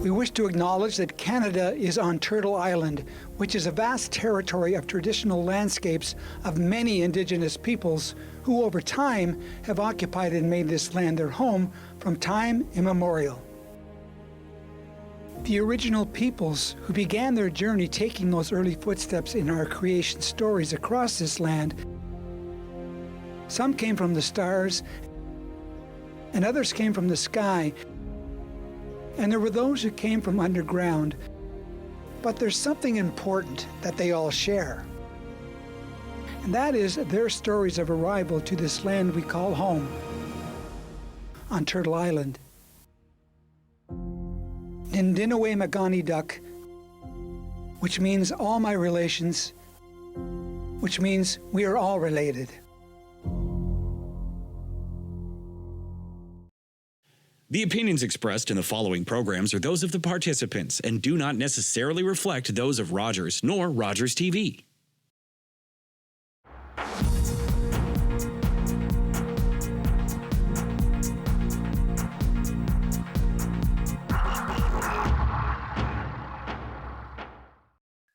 We wish to acknowledge that Canada is on Turtle Island, which is a vast territory of traditional landscapes of many Indigenous peoples who over time have occupied and made this land their home from time immemorial. The original peoples who began their journey taking those early footsteps in our creation stories across this land, some came from the stars and others came from the sky. And there were those who came from underground. But there's something important that they all share. And that is their stories of arrival to this land we call home, on Turtle Island. Nindinawe Magani Duck, which means all my relations, which means we are all related. The opinions expressed in the following programs are those of the participants and do not necessarily reflect those of Rogers nor Rogers TV.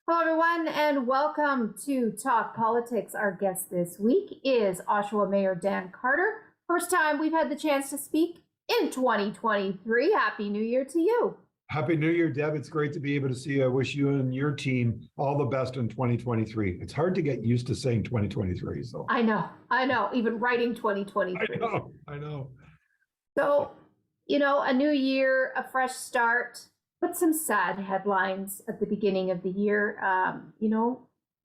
Hello, everyone, and welcome to Talk Politics. Our guest this week is Oshawa Mayor Dan Carter. First time we've had the chance to speak in 2023. Happy New Year to you. Happy New Year, Deb. It's great to be able to see you. I wish you and your team all the best in 2023. It's hard to get used to saying 2023. So I know. Even writing 2023. I know. So, a new year, a fresh start, but some sad headlines at the beginning of the year.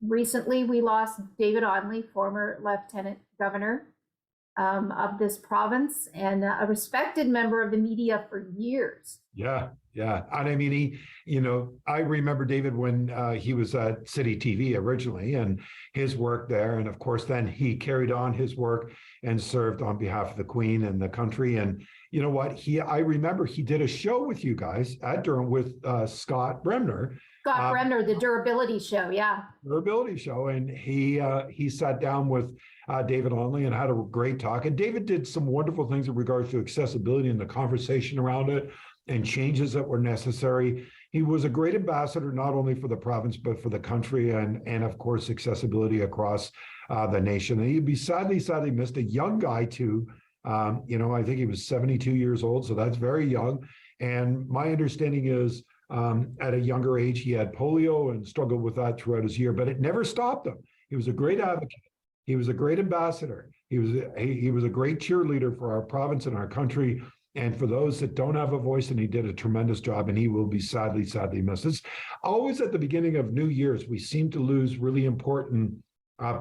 Recently we lost David Onley, former Lieutenant Governor of this province and a respected member of the media for years. Yeah. And I mean, I remember David when he was at City TV originally and his work there. And of course, then he carried on his work and served on behalf of the Queen and the country. And you know what? I remember he did a show with you guys at Durham with Scott Bremner. Bremner, the Durability Show, yeah. Durability Show. And he sat down with David Onley and had a great talk. And David did some wonderful things in regards to accessibility and the conversation around it and changes that were necessary. He was a great ambassador, not only for the province, but for the country and of course, accessibility across the nation. And he'd be sadly missed. A young guy too. I think he was 72 years old, so that's very young. And my understanding is at a younger age, he had polio and struggled with that throughout his year, but it never stopped him. He was a great advocate. He was a great ambassador. He was a great cheerleader for our province and our country. And for those that don't have a voice, and he did a tremendous job, and he will be sadly missed. It's always at the beginning of New Year's, we seem to lose really important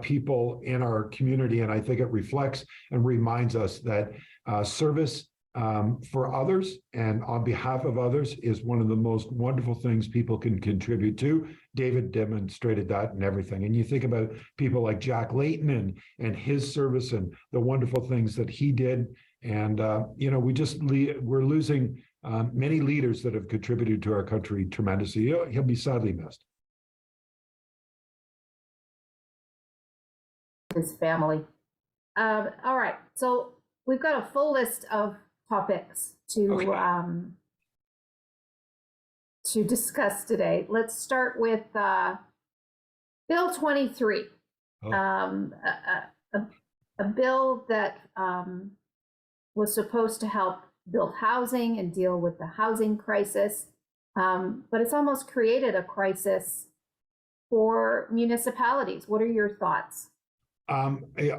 people in our community. And I think it reflects and reminds us that service for others and on behalf of others is one of the most wonderful things people can contribute to. David demonstrated that in everything. And you think about people like Jack Layton and his service and the wonderful things that he did. And, we're losing many leaders that have contributed to our country tremendously. He'll be sadly missed. His family. All right. So we've got a full list of topics to discuss today. Let's start with Bill 23, a bill that was supposed to help build housing and deal with the housing crisis, but it's almost created a crisis for municipalities. What are your thoughts?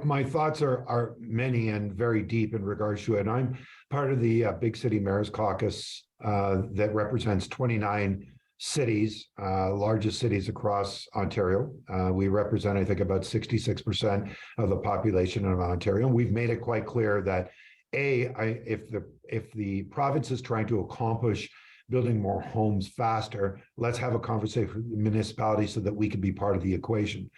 My thoughts are many and very deep in regards to it. I'm part of the Big City Mayors Caucus that represents 29 cities, largest cities across Ontario. We represent, I think, about 66% of the population of Ontario. And we've made it quite clear that if the province is trying to accomplish building more homes faster, let's have a conversation with the municipality so that we can be part of the equation.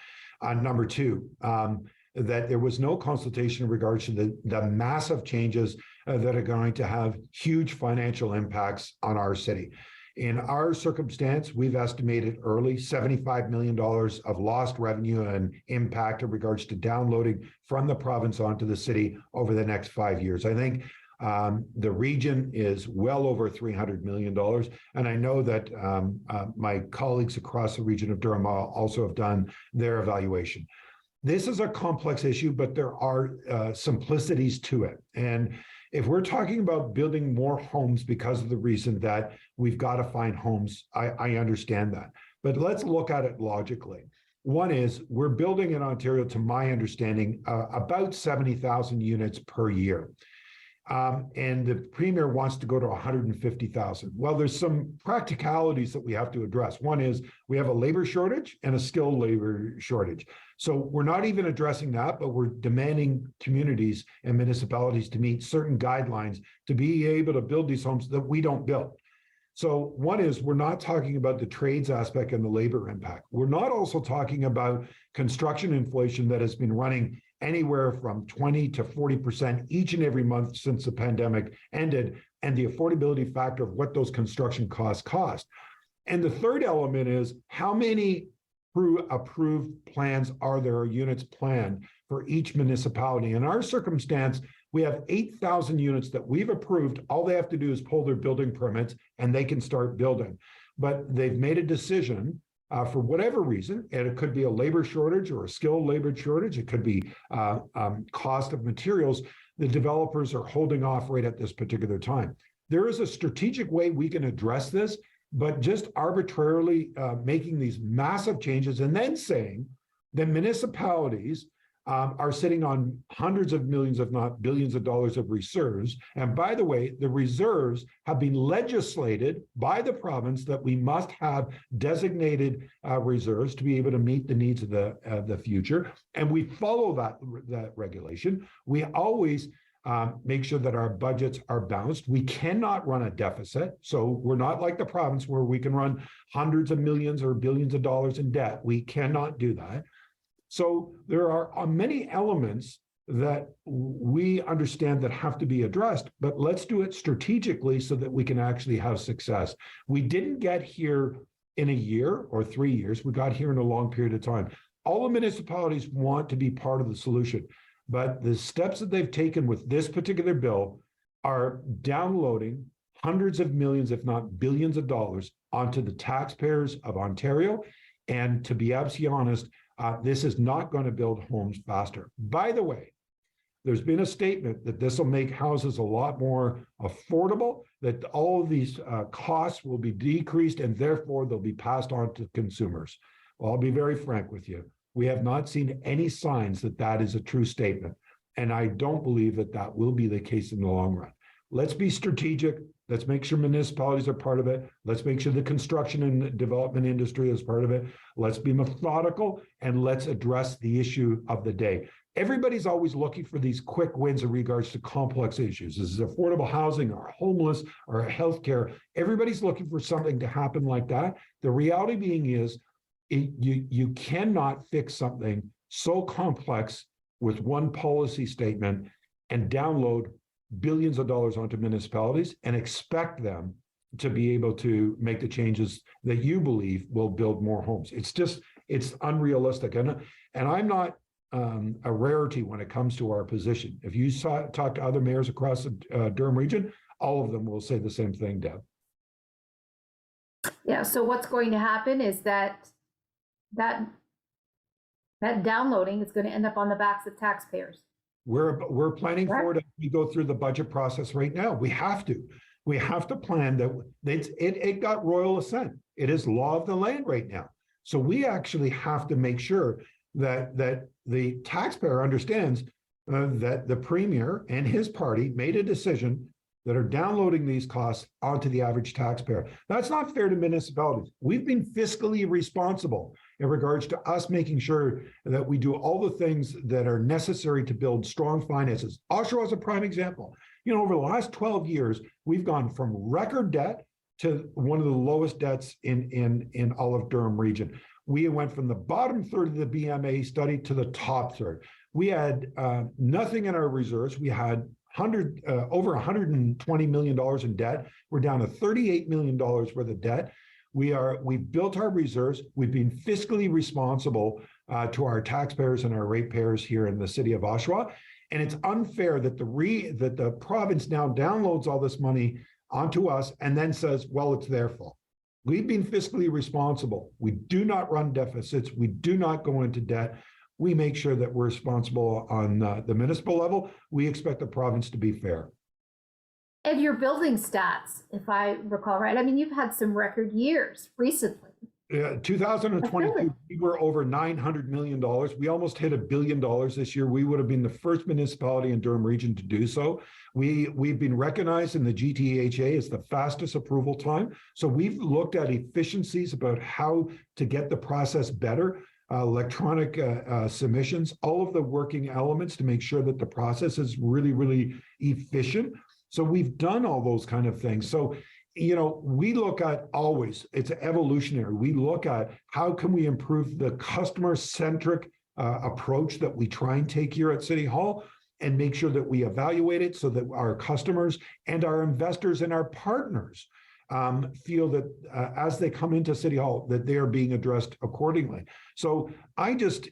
Number two, that there was no consultation in regards to the massive changes that are going to have huge financial impacts on our city. In our circumstance, we've estimated early $75 million of lost revenue and impact in regards to downloading from the province onto the city over the next 5 years. I think The region is well over $300 million. And I know that my colleagues across the region of Durham also have done their evaluation. This is a complex issue, but there are simplicities to it. And if we're talking about building more homes because of the reason that we've got to find homes, I understand that. But let's look at it logically. One is we're building in Ontario, to my understanding, about 70,000 units per year. And the Premier wants to go to 150,000. Well, there's some practicalities that we have to address. One is we have a labor shortage and a skilled labor shortage. So we're not even addressing that, but we're demanding communities and municipalities to meet certain guidelines to be able to build these homes that we don't build. So one is we're not talking about the trades aspect and the labor impact. We're not also talking about construction inflation that has been running anywhere from 20 to 40% each and every month since the pandemic ended, and the affordability factor of what those construction costs cost. And the third element is how many approved plans are there, or units planned for each municipality. In our circumstance, we have 8,000 units that we've approved. All they have to do is pull their building permits and they can start building. But they've made a decision for whatever reason, and it could be a labor shortage or a skilled labor shortage. It could be cost of materials. The developers are holding off right at this particular time. There is a strategic way we can address this, but just arbitrarily making these massive changes and then saying that municipalities are sitting on hundreds of millions, if not billions of dollars of reserves. And by the way, the reserves have been legislated by the province that we must have designated reserves to be able to meet the needs of the future. And we follow that regulation. We always make sure that our budgets are balanced. We cannot run a deficit. So we're not like the province where we can run hundreds of millions or billions of dollars in debt. We cannot do that. So there are many elements that we understand that have to be addressed, but let's do it strategically so that we can actually have success. We didn't get here in a year or 3 years. We got here in a long period of time. All the municipalities want to be part of the solution, but the steps that they've taken with this particular bill are downloading hundreds of millions, if not billions of dollars onto the taxpayers of Ontario. And to be absolutely honest, this is not going to build homes faster. By the way, there's been a statement that this will make houses a lot more affordable, that all of these costs will be decreased and therefore they'll be passed on to consumers. Well, I'll be very frank with you. We have not seen any signs that that is a true statement. And I don't believe that that will be the case in the long run. Let's be strategic. Let's make sure municipalities are part of it. Let's make sure the construction and development industry is part of it. Let's be methodical and let's address the issue of the day. Everybody's always looking for these quick wins in regards to complex issues. This is affordable housing or homeless or healthcare. Everybody's looking for something to happen like that. The reality being is you cannot fix something so complex with one policy statement and download billions of dollars onto municipalities and expect them to be able to make the changes that you believe will build more homes. It's unrealistic. And I'm not a rarity when it comes to our position. If you talk to other mayors across the Durham region, all of them will say the same thing, Deb. Yeah, so what's going to happen is that downloading is going to end up on the backs of taxpayers. We're planning for it as we go through the budget process right now. We have to plan that. It got royal assent. It is law of the land right now. So we actually have to make sure that the taxpayer understands that the Premier and his party made a decision that are downloading these costs onto the average taxpayer. That's not fair to municipalities. We've been fiscally responsible in regards to us making sure that we do all the things that are necessary to build strong finances. Oshawa is a prime example. Over the last 12 years, we've gone from record debt to one of the lowest debts in all of Durham region. We went from the bottom third of the BMA study to the top third. We had nothing in our reserves. We had over $120 million in debt. We're down to $38 million worth of debt. We've built our reserves. We've been fiscally responsible to our taxpayers and our ratepayers here in the city of Oshawa. And it's unfair that the province now downloads all this money onto us and then says, well, it's their fault. We've been fiscally responsible. We do not run deficits. We do not go into debt. We make sure that we're responsible on the municipal level. We expect the province to be fair. And your building stats, if I recall right, I mean, you've had some record years recently. 2022, we were over $900 million. We almost hit $1 billion this year. We would have been the first municipality in Durham Region to do so. We've been recognized in the GTHA as the fastest approval time. So we've looked at efficiencies about how to get the process better, electronic submissions, all of the working elements to make sure that the process is really, really efficient. So we've done all those kind of things. So we look at always, it's evolutionary. We look at how can we improve the customer-centric approach that we try and take here at City Hall and make sure that we evaluate it so that our customers and our investors and our partners feel that as they come into City Hall, that they are being addressed accordingly. So I'm just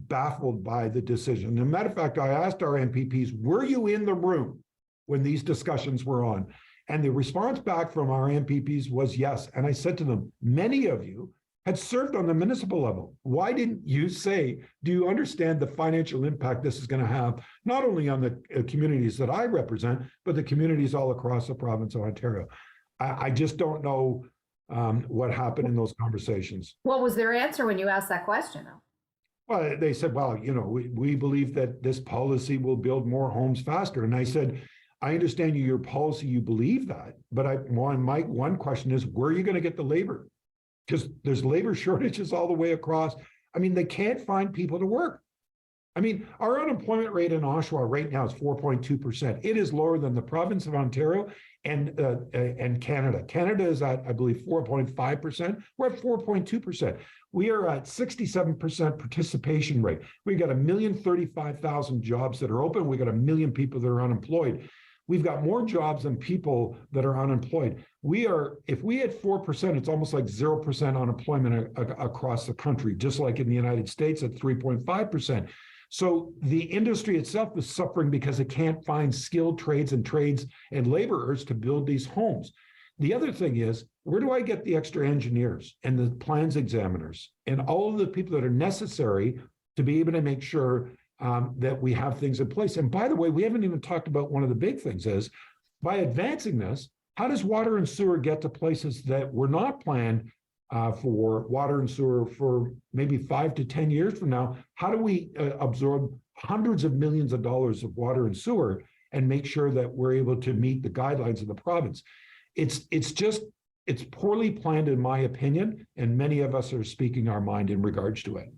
baffled by the decision. As a matter of fact, I asked our MPPs, were you in the room when these discussions were on? And the response back from our MPPs was yes. And I said to them, many of you had served on the municipal level. Why didn't you say, do you understand the financial impact this is going to have, not only on the communities that I represent, but the communities all across the province of Ontario? I just don't know what happened in those conversations. What was their answer when you asked that question? Well, they said, well, we believe that this policy will build more homes faster. And I said, I understand your policy, you believe that, but my one question is, where are you going to get the labor? Because there's labor shortages all the way across. I mean, they can't find people to work. I mean, our unemployment rate in Oshawa right now is 4.2%. It is lower than the province of Ontario and Canada. Canada is at, I believe, 4.5%. We're at 4.2%. We are at 67% participation rate. We got 1,035,000 jobs that are open. We got 1 million people that are unemployed. We've got more jobs than people that are unemployed. If we had 4%, it's almost like 0% unemployment across the country, just like in the United States at 3.5%. So the industry itself is suffering because it can't find skilled trades and laborers to build these homes. The other thing is, where do I get the extra engineers and the plans examiners and all of the people that are necessary to be able to make sure that we have things in place? And by the way, we haven't even talked about one of the big things is, by advancing this, how does water and sewer get to places that were not planned for water and sewer for maybe 5 to 10 years from now? How do we absorb hundreds of millions of dollars of water and sewer and make sure that we're able to meet the guidelines of the province? It's poorly planned, in my opinion, and many of us are speaking our mind in regards to it.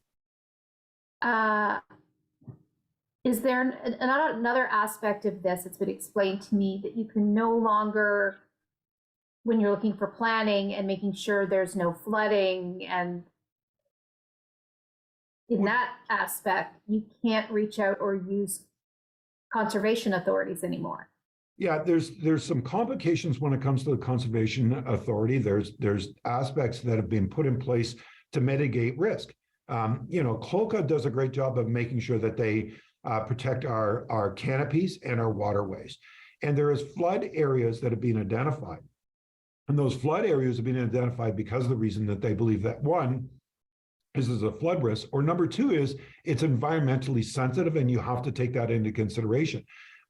Is there another aspect of this that's been explained to me, that you can no longer, when you're looking for planning and making sure there's no flooding, and in that aspect, you can't reach out or use conservation authorities anymore? Yeah, there's some complications when it comes to the Conservation Authority. There's aspects that have been put in place to mitigate risk. CLOCA does a great job of making sure that they protect our canopies and our waterways. And there is flood areas that have been identified. And those flood areas have been identified because of the reason that they believe that, one, this is a flood risk, or number two is it's environmentally sensitive and you have to take that into consideration.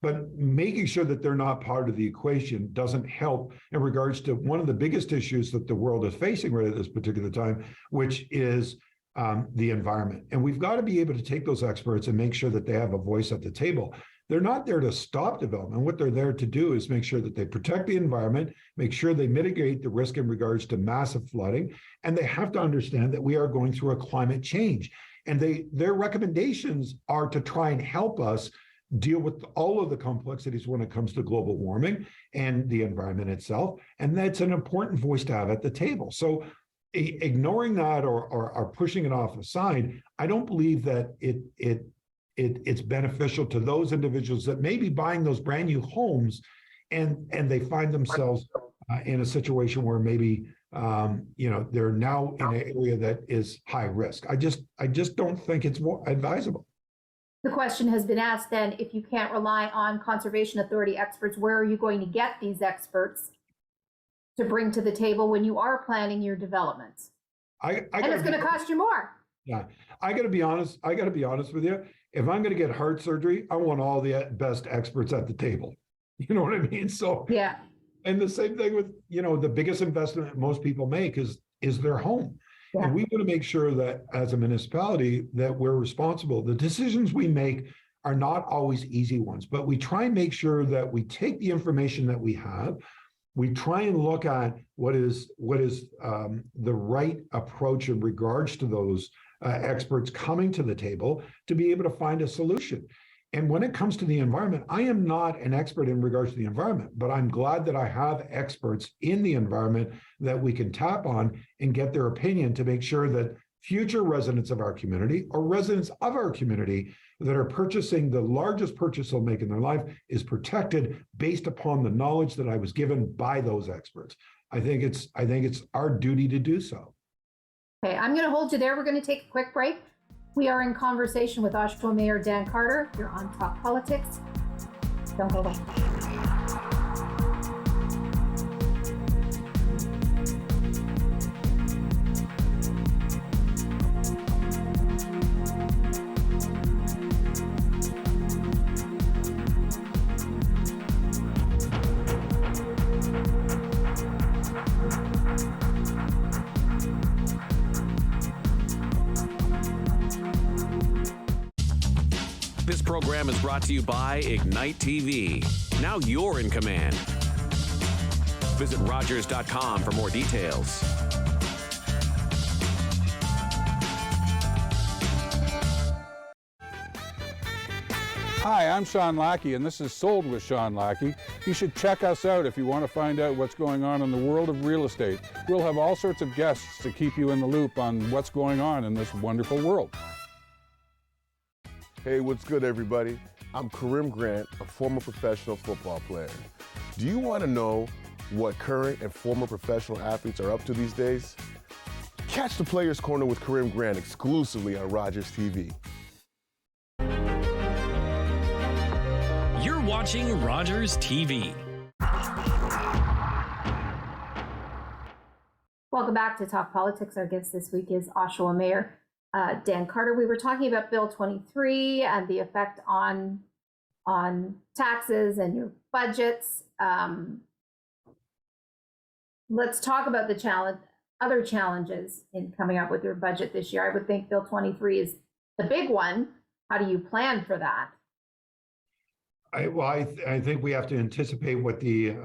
But making sure that they're not part of the equation doesn't help in regards to one of the biggest issues that the world is facing right at this particular time, which is the environment. And we've got to be able to take those experts and make sure that they have a voice at the table. They're not there to stop development. What they're there to do is make sure that they protect the environment, make sure they mitigate the risk in regards to massive flooding, and they have to understand that we are going through a climate change. And their recommendations are to try and help us deal with all of the complexities when it comes to global warming and the environment itself. And that's an important voice to have at the table. So ignoring that or pushing it off aside, I don't believe that it's beneficial to those individuals that may be buying those brand new homes and they find themselves in a situation where maybe they're now in an area that is high risk. I just don't think it's advisable. the question has been asked then, if you can't rely on Conservation Authority experts, where are you going to get these experts to bring to the table when you are planning your developments? And it's going to cost you more. Yeah, I got to be honest. I got to be honest with you. If I'm going to get heart surgery, I want all the best experts at the table. You know what I mean? So yeah. And the same thing with, the biggest investment most people make is their home. Yeah. And we want to make sure that as a municipality that we're responsible. The decisions we make are not always easy ones, but we try and make sure that we take the information that we have. We try and look at what is the right approach in regards to those experts coming to the table to be able to find a solution. And when it comes to the environment, I am not an expert in regards to the environment, but I'm glad that I have experts in the environment that we can tap on and get their opinion to make sure that future residents of our community or residents of our community that are purchasing the largest purchase they'll make in their life is protected based upon the knowledge that I was given by those experts. I think it's our duty to do so. Okay, I'm going to hold you there. We're going to take a quick break. We are in conversation with Oshawa Mayor Dan Carter. You're on Talk Politics. Don't go away. This program is brought to you by Ignite TV. Now you're in command. Visit Rogers.com for more details. Hi, I'm Sean Lackey, and this is Sold with Sean Lackey. You should check us out if you want to find out what's going on in the world of real estate. We'll have all sorts of guests to keep you in the loop on what's going on in this wonderful world. Hey, what's good, everybody? I'm Karim Grant, a former professional football player. Do you want to know what current and former professional athletes are up to these days? Catch the Players Corner with Karim Grant exclusively on Rogers TV. You're watching Rogers TV. Welcome back to Talk Politics. Our guest this week is Oshawa Mayor Dan Carter. We were talking about Bill 23 and the effect on taxes and your budgets. Let's talk about the other challenges in coming up with your budget this year. I would think Bill 23 is the big one. How do you plan for that? I think we have to anticipate what the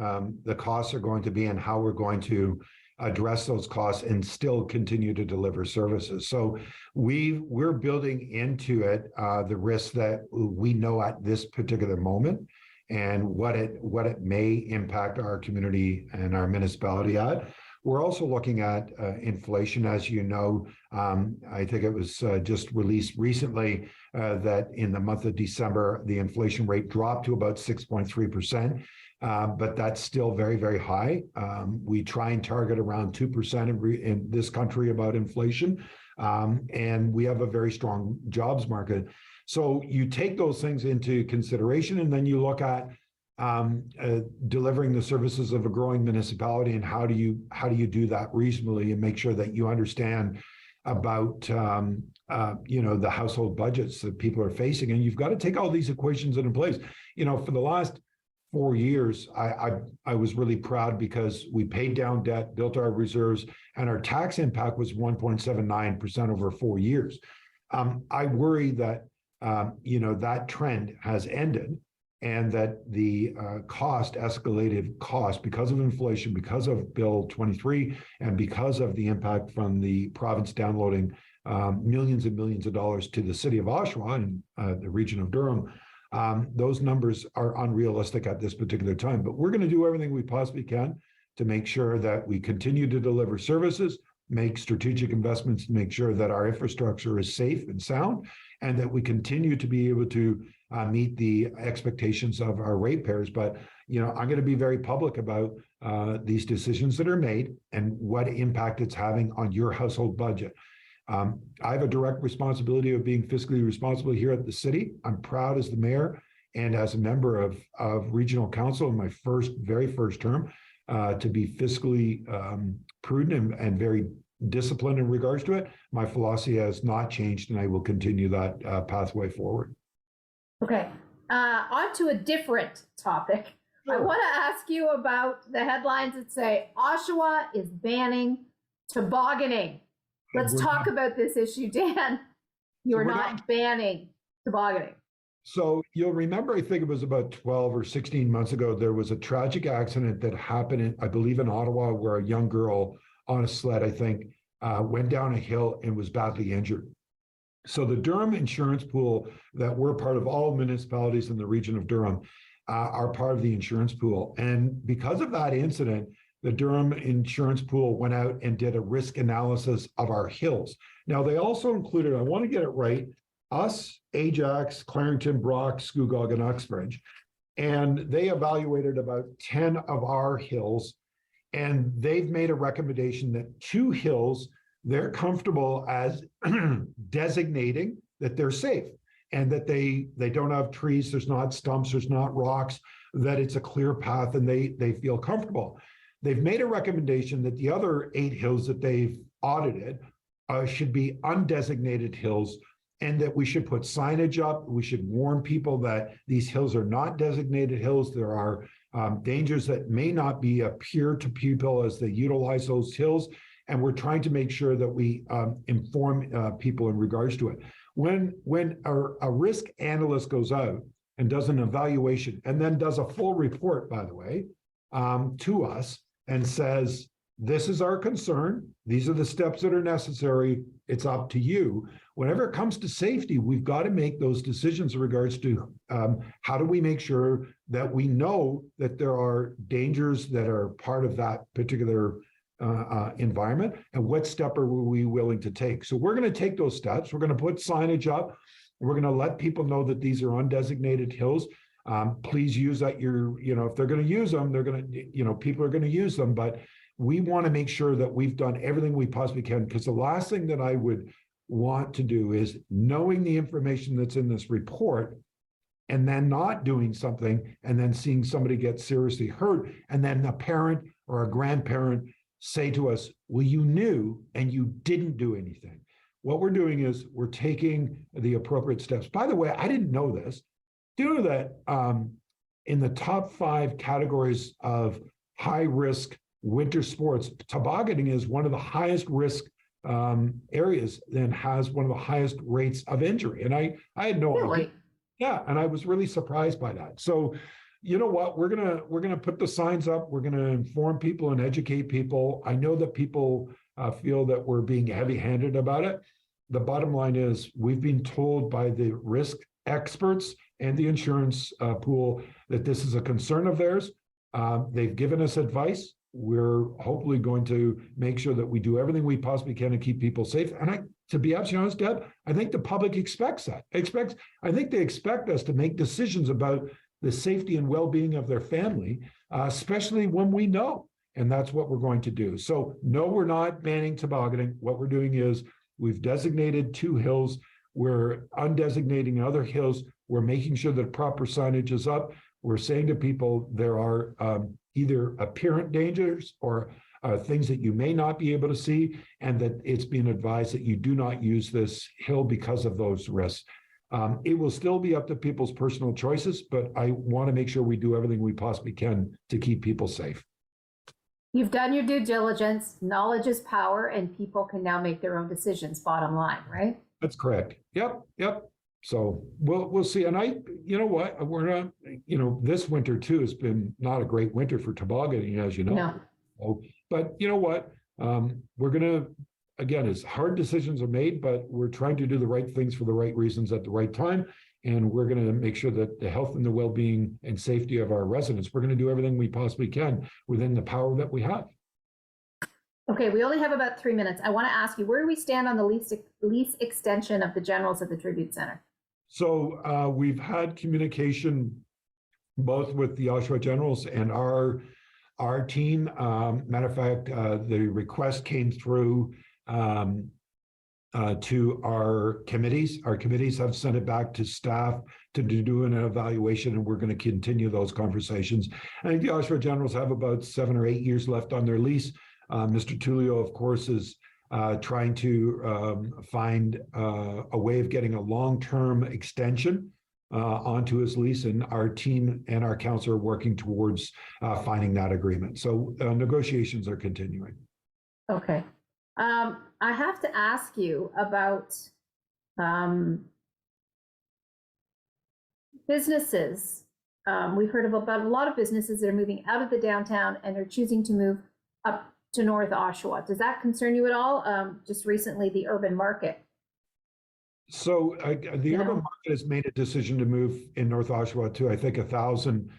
costs are going to be and how we're going to address those costs and still continue to deliver services. So we're building into it the risks that we know at this particular moment and what it may impact our community and our municipality at. We're also looking at inflation, as you know. I think it was just released recently that in the month of December, the inflation rate dropped to about 6.3%. But that's still very, very high. We try and target around 2% in this country about inflation. And we have a very strong jobs market. So you take those things into consideration, and then you look at delivering the services of a growing municipality and how do you do that reasonably and make sure that you understand about the household budgets that people are facing. And you've got to take all these equations into place. For the last 4 years, I was really proud because we paid down debt, built our reserves, and our tax impact was 1.79% over 4 years. I worry that that trend has ended, and that the escalated cost because of inflation, because of Bill 23, and because of the impact from the province downloading millions and millions of dollars to the city of Oshawa and the region of Durham. Those numbers are unrealistic at this particular time, but we're going to do everything we possibly can to make sure that we continue to deliver services, make strategic investments to make sure that our infrastructure is safe and sound, and that we continue to be able to meet the expectations of our ratepayers. But, I'm going to be very public about these decisions that are made and what impact it's having on your household budget. I have a direct responsibility of being fiscally responsible here at the city. I'm proud as the mayor and as a member of regional council in my very first term to be fiscally prudent and very disciplined in regards to it. My philosophy has not changed, and I will continue that pathway forward. Okay, on to a different topic. Sure. I want to ask you about the headlines that say Oshawa is banning tobogganing. Let's talk about this issue, Dan. You're not banning tobogganing. So you'll remember, I think it was about 12 or 16 months ago, there was a tragic accident that happened, I believe in Ottawa, where a young girl on a sled, I think, went down a hill and was badly injured. So the Durham insurance pool that we're part of, all municipalities in the region of Durham are part of the insurance pool. And because of that incident, the Durham insurance pool went out and did a risk analysis of our hills. Now, they also included, I want to get it right, us, Ajax, Clarington, Brock, Scugog, and Uxbridge. And they evaluated about 10 of our hills. And they've made a recommendation that 2 hills they're comfortable as designating that they're safe and that they don't have trees, there's not stumps, there's not rocks, that it's a clear path and they feel comfortable. They've made a recommendation that the other 8 hills that they've audited should be undesignated hills, and that we should put signage up. We should warn people that these hills are not designated hills. There are dangers that may not be appear to people as they utilize those hills. And we're trying to make sure that we inform people in regards to it. When a risk analyst goes out and does an evaluation and then does a full report, by the way, to us and says, this is our concern, these are the steps that are necessary, it's up to you. Whenever it comes to safety, we've got to make those decisions in regards to how do we make sure that we know that there are dangers that are part of that particular environment, and what step are we willing to take. So we're going to take those steps. We're going to put signage up. We're going to let people know that these are undesignated hills. Please use that. If they're going to use them, they're going to, people are going to use them. But we want to make sure that we've done everything we possibly can, because the last thing that I would want to do is, knowing the information that's in this report and then not doing something and then seeing somebody get seriously hurt, and then a parent or a grandparent say to us, well, you knew and you didn't do anything. What we're doing is we're taking the appropriate steps. By the way, I didn't know this. Do you know that in the top 5 categories of high risk winter sports, tobogganing is one of the highest risk areas and has one of the highest rates of injury? And I had no idea. Yeah, and I was really surprised by that. So, you know what, we're gonna put the signs up. We're gonna inform people and educate people. I know that people feel that we're being heavy-handed about it. The bottom line is, we've been told by the risk experts and the insurance pool that this is a concern of theirs. They've given us advice. We're hopefully going to make sure that we do everything we possibly can to keep people safe. And to be absolutely honest, Deb, I think the public expects that. I think they expect us to make decisions about the safety and well-being of their family, especially when we know. And that's what we're going to do. So no, we're not banning tobogganing. What we're doing is we've designated 2 hills. We're undesignating other hills. We're making sure that proper signage is up. We're saying to people there are either apparent dangers or things that you may not be able to see, and that it's being advised that you do not use this hill because of those risks. It will still be up to people's personal choices, but I want to make sure we do everything we possibly can to keep people safe. You've done your due diligence. Knowledge is power, and people can now make their own decisions, bottom line, right? That's correct. Yep. So we'll see. And you know what, we're not, this winter too has been not a great winter for tobogganing, as you know. No. So, but you know what, we're going to, again, as hard decisions are made, but we're trying to do the right things for the right reasons at the right time. And we're going to make sure that the health and the well-being and safety of our residents, we're going to do everything we possibly can within the power that we have. Okay, we only have about 3 minutes. I want to ask you, where do we stand on the lease extension of the Generals at the Tribute Center? So we've had communication both with the Oshawa Generals and our team. Matter of fact, the request came through to our committees. Our committees have sent it back to staff to do an evaluation, and we're going to continue those conversations. I think the Oshawa Generals have about 7 or 8 years left on their lease. Mr. Tullio, of course, is trying to find a way of getting a long-term extension onto his lease, and our team and our council are working towards finding that agreement. So negotiations are continuing. Okay. I have to ask you about businesses. We've heard about a lot of businesses that are moving out of the downtown and are choosing to move up to North Oshawa. Does that concern you at all? Just recently, the urban market. So the urban market has made a decision to move in North Oshawa to, I think, 1,000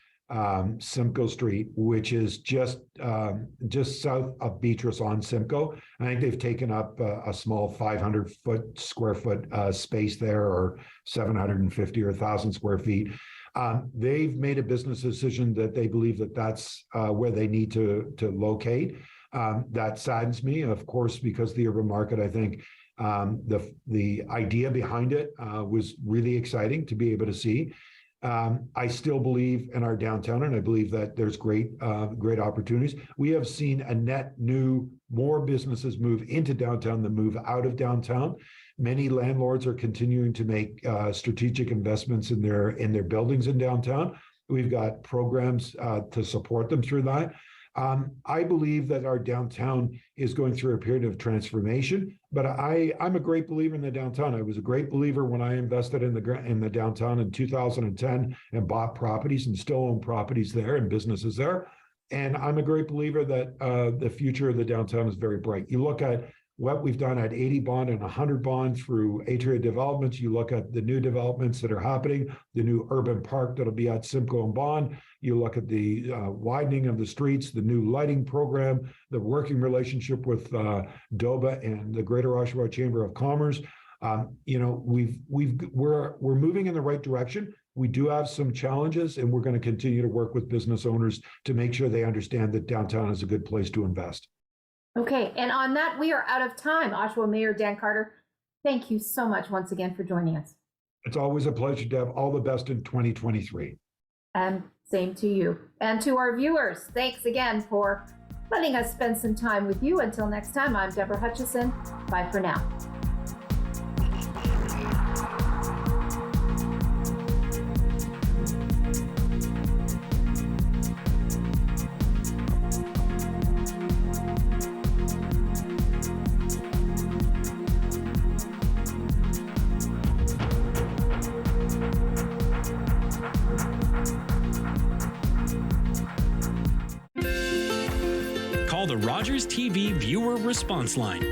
Simcoe Street, which is just south of Beatrice on Simcoe. I think they've taken up a small 500 square foot space there, or 750 or 1,000 square feet. They've made a business decision that they believe that that's where they need to locate. That saddens me, of course, because the urban market, I think, the idea behind it was really exciting to be able to see. I still believe in our downtown, and I believe that there's great opportunities. We have seen a net new, more businesses move into downtown than move out of downtown. Many landlords are continuing to make strategic investments in their buildings in downtown. We've got programs to support them through that. I believe that our downtown is going through a period of transformation, but I'm a great believer in the downtown. I was a great believer when I invested in the downtown in 2010 and bought properties and still own properties there and businesses there. And I'm a great believer that the future of the downtown is very bright. You look at what we've done at 80 bond and 100 bond through Atria developments. You look at the new developments that are happening, the new urban park that'll be at Simcoe and Bond. You look at the widening of the streets, the new lighting program, the working relationship with DOBA and the Greater Oshawa Chamber of Commerce. We're moving in the right direction. We do have some challenges, and we're going to continue to work with business owners to make sure they understand that downtown is a good place to invest. Okay, and on that, we are out of time. Oshawa Mayor Dan Carter, thank you so much once again for joining us. It's always a pleasure, Deb. All the best in 2023. And same to you. And to our viewers, thanks again for letting us spend some time with you. Until next time, I'm Debra Hutchison. Bye for now. Call the Rogers TV Viewer Response Line.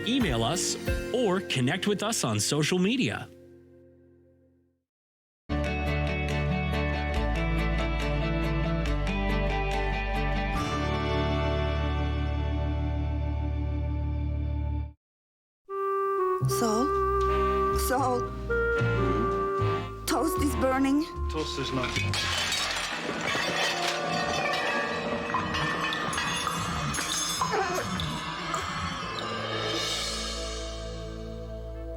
Email us or connect with us on social media. Saul, toast is burning. Toast is not.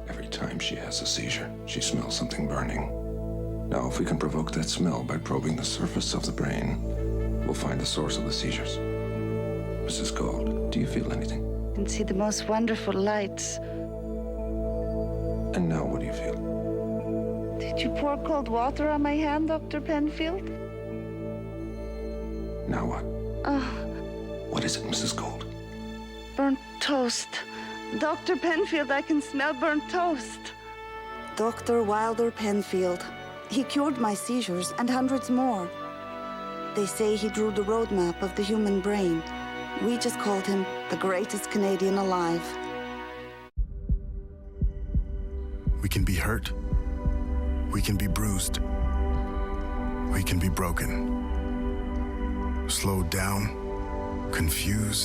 Every time she has a seizure, she smells something burning. Now, if we can provoke that smell by probing the surface of the brain, we'll find the source of the seizures. Mrs. Gold, do you feel anything? I can see the most wonderful lights. And now what do you feel? Did you pour cold water on my hand, Dr. Penfield? Now what? Oh, What is it, Mrs. Gold? burnt toast. Dr. Penfield, I can smell burnt toast. Dr. Wilder Penfield. He cured my seizures and hundreds more. They say he drew the roadmap of the human brain. We just called him the greatest Canadian alive. We can be hurt. We can be bruised. We can be broken. Slowed down, confused,